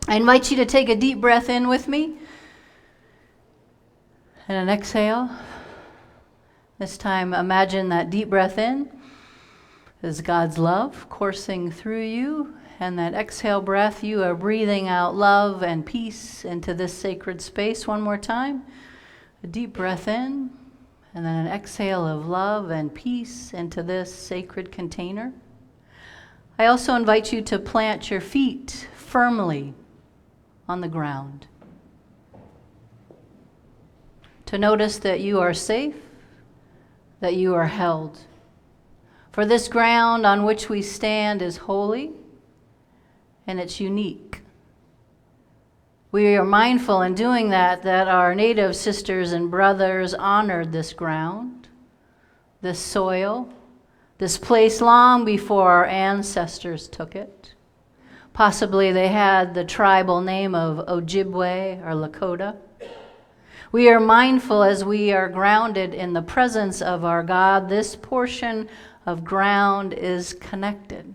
I invite you to take a deep breath in with me and an exhale. This time, imagine that deep breath in is God's love coursing through you, and that exhale breath, you are breathing out love and peace into this sacred space. One more time. A deep breath in, and then an exhale of love and peace into this sacred container. I also invite you to plant your feet firmly on the ground. To notice that you are safe, that you are held. For this ground on which we stand is holy and it's unique. We are mindful in doing that our native sisters and brothers honored this ground, this soil, this place long before our ancestors took it. Possibly they had the tribal name of Ojibwe or Lakota. We are mindful as we are grounded in the presence of our God, this portion of ground is connected.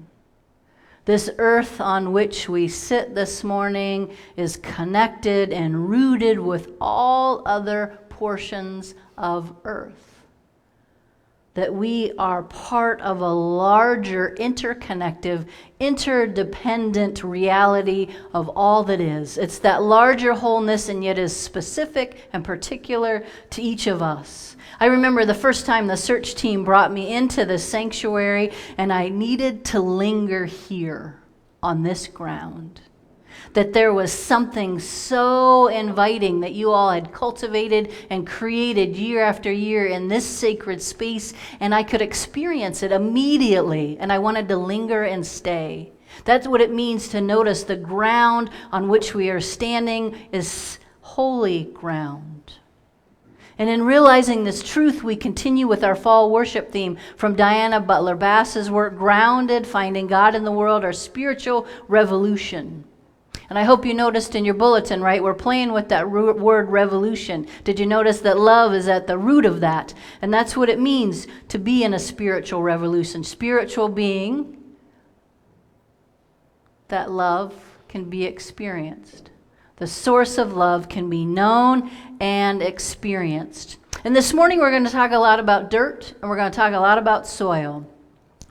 This earth on which we sit this morning is connected and rooted with all other portions of earth. That we are part of a larger, interconnective, interdependent reality of all that is. It's that larger wholeness, and yet is specific and particular to each of us. I remember the first time the search team brought me into the sanctuary, and I needed to linger here on this ground. That there was something so inviting that you all had cultivated and created year after year in this sacred space, and I could experience it immediately, and I wanted to linger and stay. That's what it means to notice the ground on which we are standing is holy ground. And in realizing this truth, we continue with our fall worship theme from Diana Butler Bass's work, Grounded, Finding God in the World, our Spiritual Revolution. And I hope you noticed in your bulletin, right, we're playing with that word revolution. Did you notice that love is at the root of that? And that's what it means to be in a spiritual revolution. Spiritual being, that love can be experienced. The source of love can be known and experienced. And this morning we're going to talk a lot about dirt, and we're going to talk a lot about soil.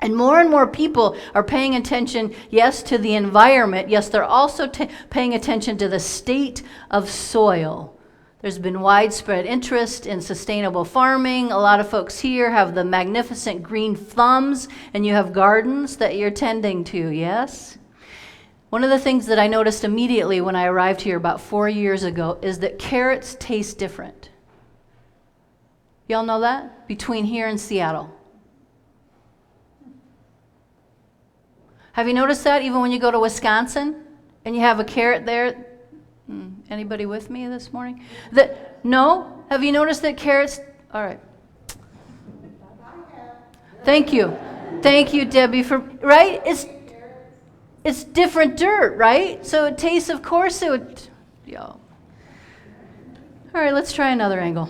And more people are paying attention, yes, to the environment. Yes, they're also paying attention to the state of soil. There's been widespread interest in sustainable farming. A lot of folks here have the magnificent green thumbs, and you have gardens that you're tending to, yes? One of the things that I noticed immediately when I arrived here about 4 years ago is that carrots taste different. Y'all know that? Between here and Seattle. Have you noticed that even when you go to Wisconsin and you have a carrot there? Anybody with me this morning? No? Have you noticed that carrots? All right. Thank you. Thank you, Debbie, for, right? It's different dirt, right? So it tastes, of course, it would, y'all. All right, let's try another angle.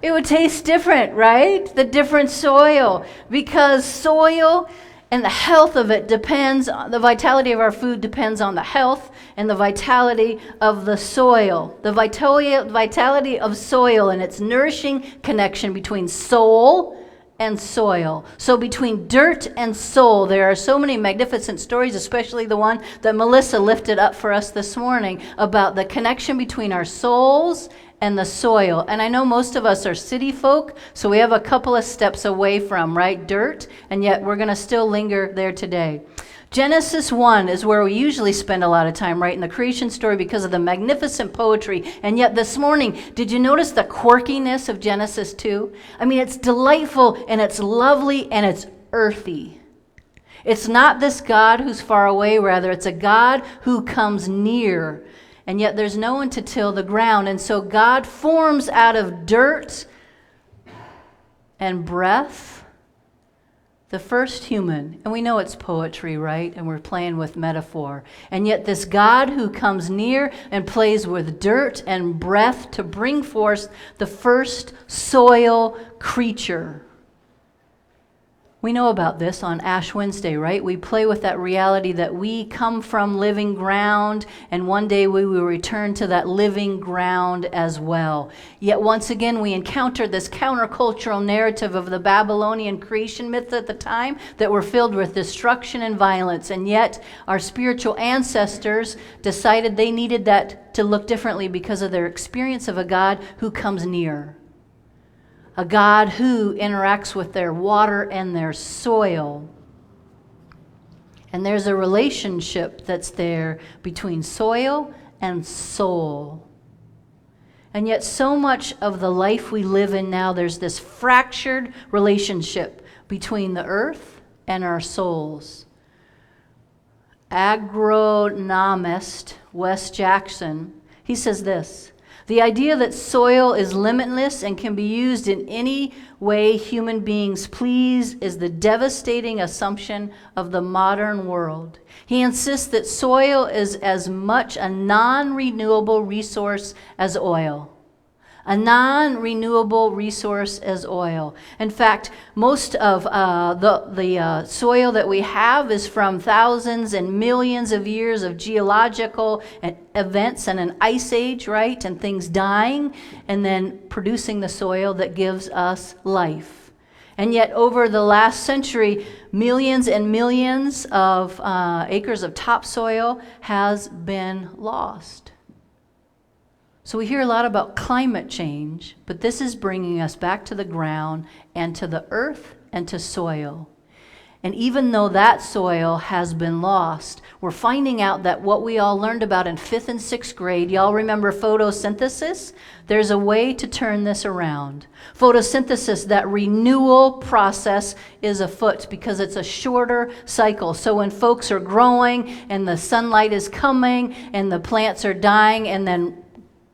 It would taste different, right? The different soil, because soil and the health of it depends, the vitality of our food depends on the health and the vitality of the soil. The vitality of soil and its nourishing connection between soul and soil. So between dirt and soul, there are so many magnificent stories, especially the one that Melissa lifted up for us this morning about the connection between our souls and the soil. And I know most of us are city folk, so we have a couple of steps away from, right, dirt, and yet we're going to still linger there today. Genesis 1 is where we usually spend a lot of time, right, in the creation story because of the magnificent poetry. And yet this morning, did you notice the quirkiness of Genesis 2? I mean, it's delightful and it's lovely and it's earthy. It's not this God who's far away, rather it's a God who comes near. And yet there's no one to till the ground. And so God forms out of dirt and breath the first human. And we know it's poetry, right? And we're playing with metaphor. And yet this God who comes near and plays with dirt and breath to bring forth the first soil creature. We know about this on Ash Wednesday, right? We play with that reality that we come from living ground, and one day we will return to that living ground as well. Yet once again, we encounter this countercultural narrative of the Babylonian creation myths at the time that were filled with destruction and violence, and yet our spiritual ancestors decided they needed that to look differently because of their experience of a God who comes near. A God who interacts with their water and their soil. And there's a relationship that's there between soil and soul. And yet so much of the life we live in now, there's this fractured relationship between the earth and our souls. Agronomist Wes Jackson, he says this: the idea that soil is limitless and can be used in any way human beings please is the devastating assumption of the modern world. He insists that soil is as much a non-renewable resource as oil. A non-renewable resource as oil. In fact, most of the soil that we have is from thousands and millions of years of geological events and an ice age, right? And things dying and then producing the soil that gives us life. And yet over the last century, millions and millions of acres of topsoil has been lost. So we hear a lot about climate change, but this is bringing us back to the ground and to the earth and to soil. And even though that soil has been lost, we're finding out that what we all learned about in 5th and 6th grade, y'all remember photosynthesis? There's a way to turn this around. Photosynthesis, that renewal process is afoot because it's a shorter cycle. So when folks are growing and the sunlight is coming and the plants are dying and then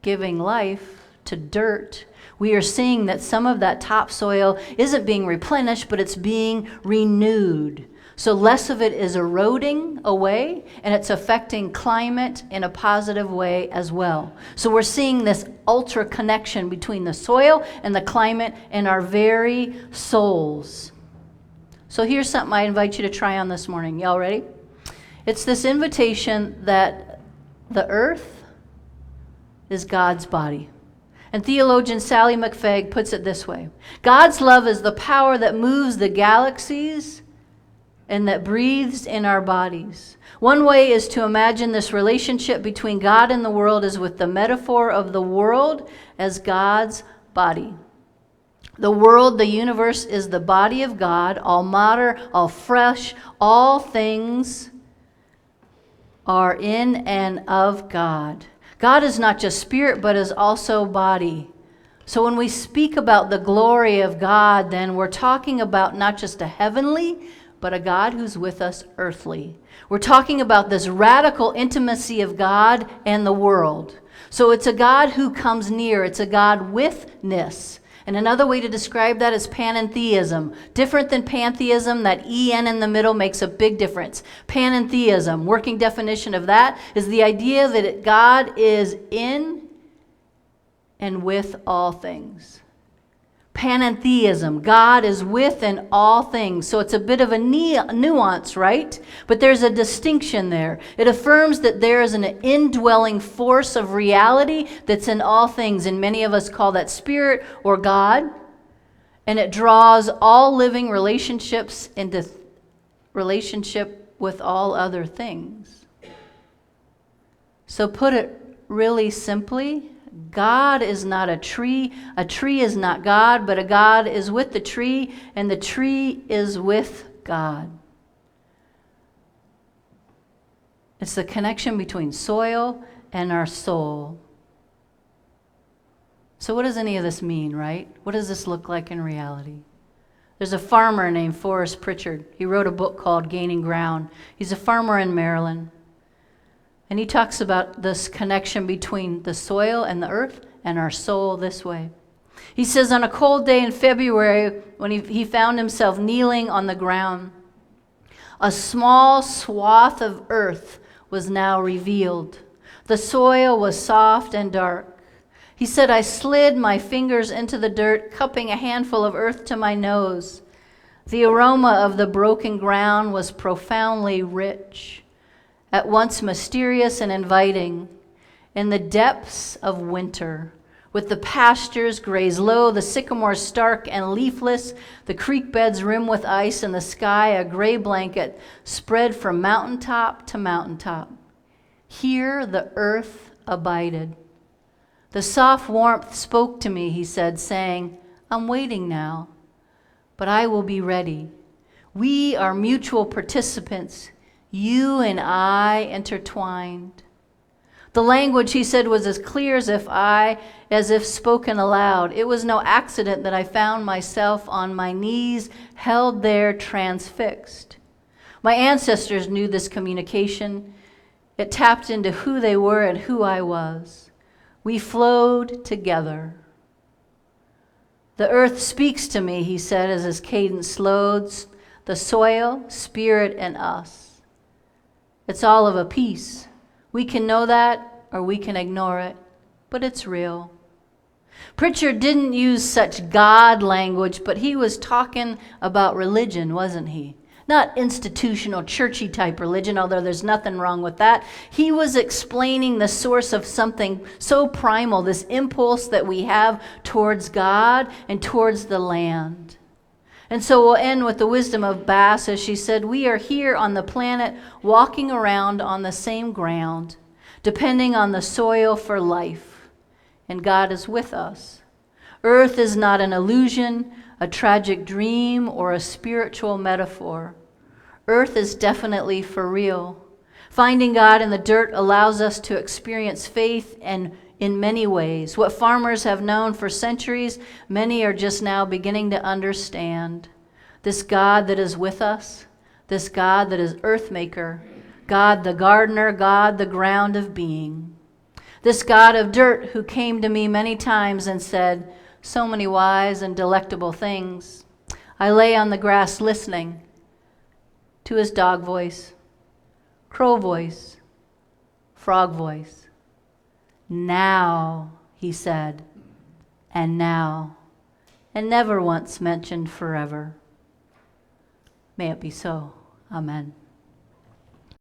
giving life to dirt, we are seeing that some of that topsoil isn't being replenished, but it's being renewed. So less of it is eroding away, and it's affecting climate in a positive way as well. So we're seeing this ultra connection between the soil and the climate and our very souls. So here's something I invite you to try on this morning. Y'all ready? It's this invitation that the earth is God's body. And theologian Sally McFagg puts it this way: God's love is the power that moves the galaxies and that breathes in our bodies. One way is to imagine this relationship between God and the world is with the metaphor of the world as God's body. The world, the universe, is the body of God, all matter, all fresh, all things are in and of God. God is not just spirit, but is also body. So when we speak about the glory of God, then we're talking about not just a heavenly, but a God who's with us earthly. We're talking about this radical intimacy of God and the world. So it's a God who comes near. It's a God withness. And another way to describe that is panentheism. Different than pantheism, that en in the middle makes a big difference. Panentheism, working definition of that, is the idea that God is in and with all things. Panentheism, God is within all things. So it's a bit of a nuance, right? But there's a distinction there. It affirms that there is an indwelling force of reality that's in all things, and many of us call that spirit or God. And it draws all living relationships into relationship with all other things. So put it really simply, God is not a tree is not God, but a God is with the tree, and the tree is with God. It's the connection between soil and our soul. So what does any of this mean, right? What does this look like in reality? There's a farmer named Forrest Pritchard. He wrote a book called Gaining Ground. He's a farmer in Maryland. And he talks about this connection between the soil and the earth and our soul this way. He says on a cold day in February, when he found himself kneeling on the ground, a small swath of earth was now revealed. The soil was soft and dark. He said, I slid my fingers into the dirt, cupping a handful of earth to my nose. The aroma of the broken ground was profoundly rich, at once mysterious and inviting. In the depths of winter, with the pastures grazed low, the sycamores stark and leafless, the creek beds rimmed with ice, and the sky a gray blanket spread from mountaintop to mountaintop. Here the earth abided. The soft warmth spoke to me, he said, saying, I'm waiting now, but I will be ready. We are mutual participants, you and I intertwined. The language, he said, was as clear as if spoken aloud. It was no accident that I found myself on my knees, held there transfixed. My ancestors knew this communication. It tapped into who they were and who I was. We flowed together. The earth speaks to me, he said, as his cadence slowed. The soil, spirit, and us. It's all of a piece. We can know that, or we can ignore it, but it's real. Pritchard didn't use such God language, but he was talking about religion, wasn't he? Not institutional, churchy type religion, although there's nothing wrong with that. He was explaining the source of something so primal, this impulse that we have towards God and towards the land. And so we'll end with the wisdom of Bass, as she said, we are here on the planet walking around on the same ground, depending on the soil for life, and God is with us. Earth is not an illusion, a tragic dream, or a spiritual metaphor. Earth is definitely for real. Finding God in the dirt allows us to experience faith and in many ways. What farmers have known for centuries, many are just now beginning to understand. This God that is with us, this God that is earth maker, God the gardener, God the ground of being. This God of dirt who came to me many times and said so many wise and delectable things. I lay on the grass listening to his dog voice, crow voice, frog voice. Now, he said, and now, and never once mentioned forever. May it be so. Amen.